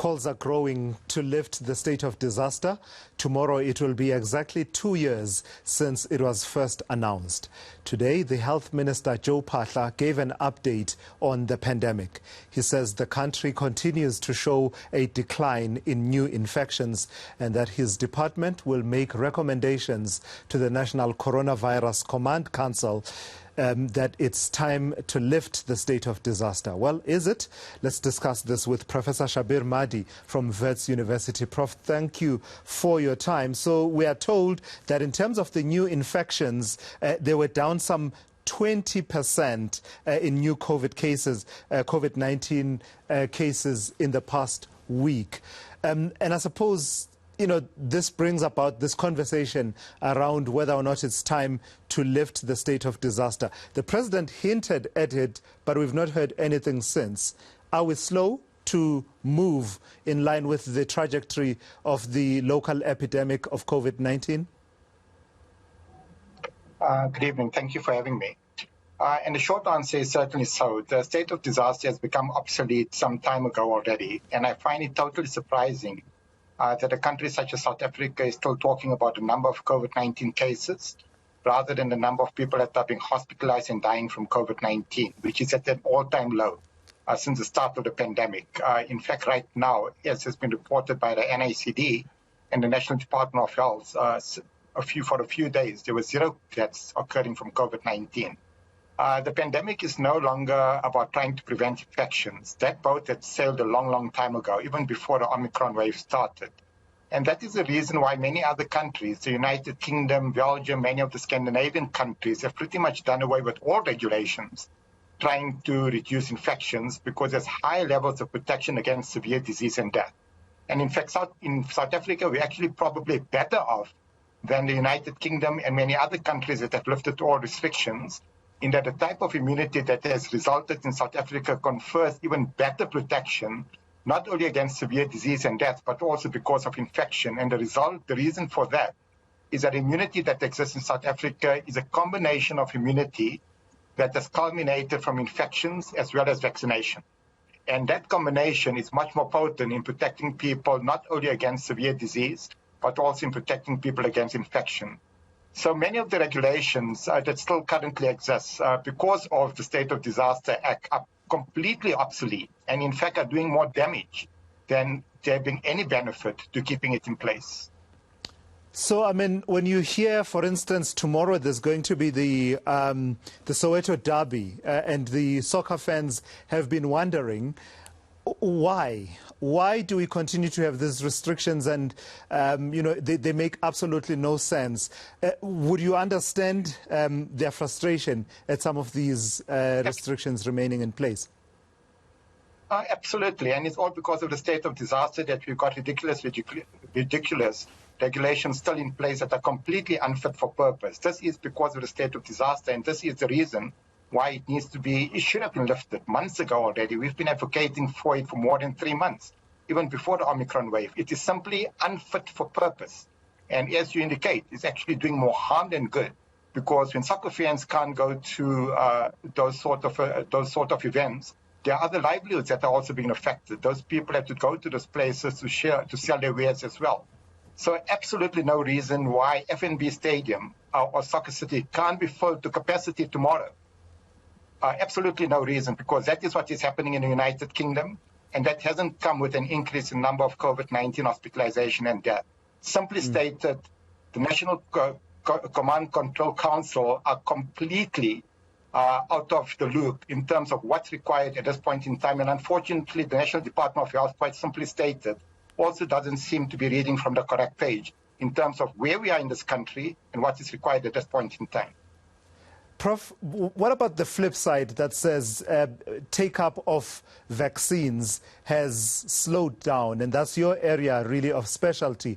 Calls are growing to lift the state of disaster. Tomorrow it will be exactly 2 years since it was first announced. Today, the Health Minister Joe Phaahla gave an update on the pandemic. He says the country continues to show a decline in new infections and that his department will make recommendations to the National Coronavirus Command Council that it's time to lift the state of disaster. Well, is it? Let's discuss this with Professor Shabir Madhi from Wits University. Prof, thank you for your time. So we are told that in terms of the new infections, they were down some 20% in new COVID cases, COVID-19 cases in the past week. And I suppose, this brings about this conversation around whether or not it's time to lift the state of disaster. The president hinted at it, but we've not heard anything since. Are we slow to move in line with the trajectory of the local epidemic of COVID-19? Good evening. Thank you for having me. And the short answer is certainly so. The state of disaster has become obsolete some time ago already, and I find it totally surprising that a country such as South Africa is still talking about the number of COVID-19 cases rather than the number of people that are being hospitalized and dying from COVID-19, which is at an all-time low since the start of the pandemic. In fact, right now, as has been reported by the NICD and the National Department of Health, for a few days, there were 0 deaths occurring from COVID-19. The pandemic is no longer about trying to prevent infections. That boat had sailed a long, long time ago, even before the Omicron wave started. And that is the reason why many other countries, the United Kingdom, Belgium, many of the Scandinavian countries have pretty much done away with all regulations trying to reduce infections because there's high levels of protection against severe disease and death. And in fact, in South Africa, we're actually probably better off than the United Kingdom and many other countries that have lifted all restrictions, in that the type of immunity that has resulted in South Africa confers even better protection, not only against severe disease and death, but also because of infection. And the reason for that is that immunity that exists in South Africa is a combination of immunity that has culminated from infections as well as vaccination. And that combination is much more potent in protecting people not only against severe disease, but also in protecting people against infection. So many of the regulations that still currently exist because of the State of Disaster Act are completely obsolete and in fact are doing more damage than there being any benefit to keeping it in place. So, when you hear, for instance, tomorrow there's going to be the Soweto Derby and the soccer fans have been wondering, why? Why do we continue to have these restrictions and, they make absolutely no sense? Would you understand their frustration at some of these restrictions remaining in place? Absolutely. And it's all because of the state of disaster that we've got ridiculous regulations still in place that are completely unfit for purpose. This is because of the state of disaster, and this is the reason why it should have been lifted months ago already. We've been advocating for it for more than 3 months, even before the Omicron wave. It is simply unfit for purpose. And as you indicate, it's actually doing more harm than good, because when soccer fans can't go to those sort of events, there are other livelihoods that are also being affected. Those people have to go to those places to sell their wares as well. So absolutely no reason why FNB Stadium or Soccer City can't be filled to capacity tomorrow. Absolutely no reason, because that is what is happening in the United Kingdom, and that hasn't come with an increase in number of COVID-19 hospitalization and death. Simply stated, the National Command Control Council are completely out of the loop in terms of what's required at this point in time. And unfortunately, the National Department of Health, quite simply stated, also doesn't seem to be reading from the correct page in terms of where we are in this country and what is required at this point in time. Prof, what about the flip side that says take-up of vaccines has slowed down, and that's your area really of specialty?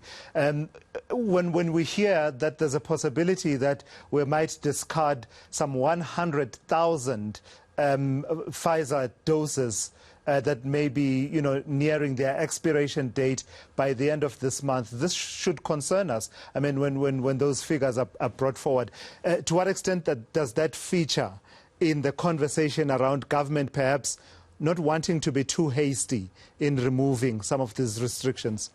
When we hear that there's a possibility that we might discard some 100,000 Pfizer doses that may be, nearing their expiration date by the end of this month. This should concern us. When those figures are brought forward. To what extent does that feature in the conversation around government perhaps not wanting to be too hasty in removing some of these restrictions?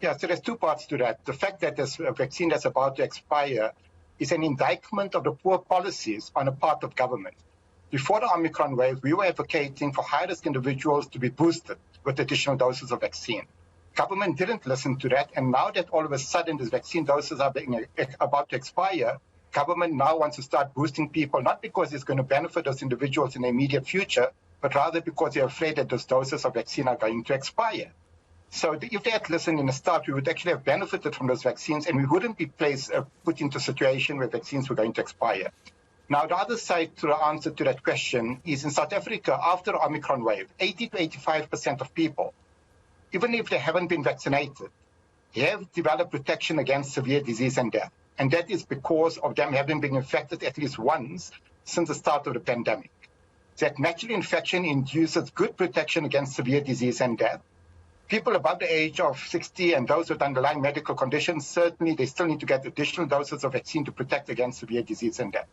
Yeah, so there's two parts to that. The fact that this vaccine that's about to expire is an indictment of the poor policies on the part of government. Before the Omicron wave, we were advocating for high-risk individuals to be boosted with additional doses of vaccine. Government didn't listen to that, and now that all of a sudden these vaccine doses are about to expire, government now wants to start boosting people, not because it's going to benefit those individuals in the immediate future, but rather because they're afraid that those doses of vaccine are going to expire. So if they had listened in the start, we would actually have benefited from those vaccines, and we wouldn't be put into a situation where vaccines were going to expire. Now, the other side to the answer to that question is in South Africa, after the Omicron wave, 80 to 85% of people, even if they haven't been vaccinated, have developed protection against severe disease and death. And that is because of them having been infected at least once since the start of the pandemic. That natural infection induces good protection against severe disease and death. People above the age of 60 and those with underlying medical conditions, certainly they still need to get additional doses of vaccine to protect against severe disease and death.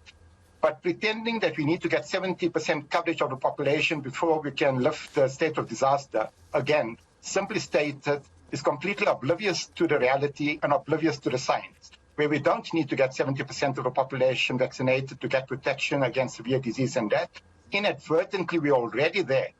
But pretending that we need to get 70% coverage of the population before we can lift the state of disaster, again, simply stated, is completely oblivious to the reality and oblivious to the science, where we don't need to get 70% of the population vaccinated to get protection against severe disease and death. Inadvertently, we're already there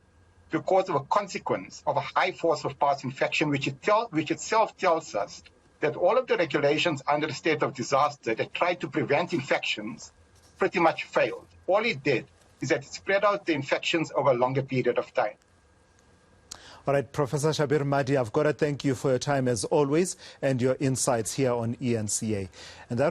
because of a consequence of a high force of past infection, which itself tells us that all of the regulations under the state of disaster that tried to prevent infections pretty much failed. All it did is that it spread out the infections over a longer period of time. All right, Professor Shabir Madhi, I've got to thank you for your time as always and your insights here on eNCA. And that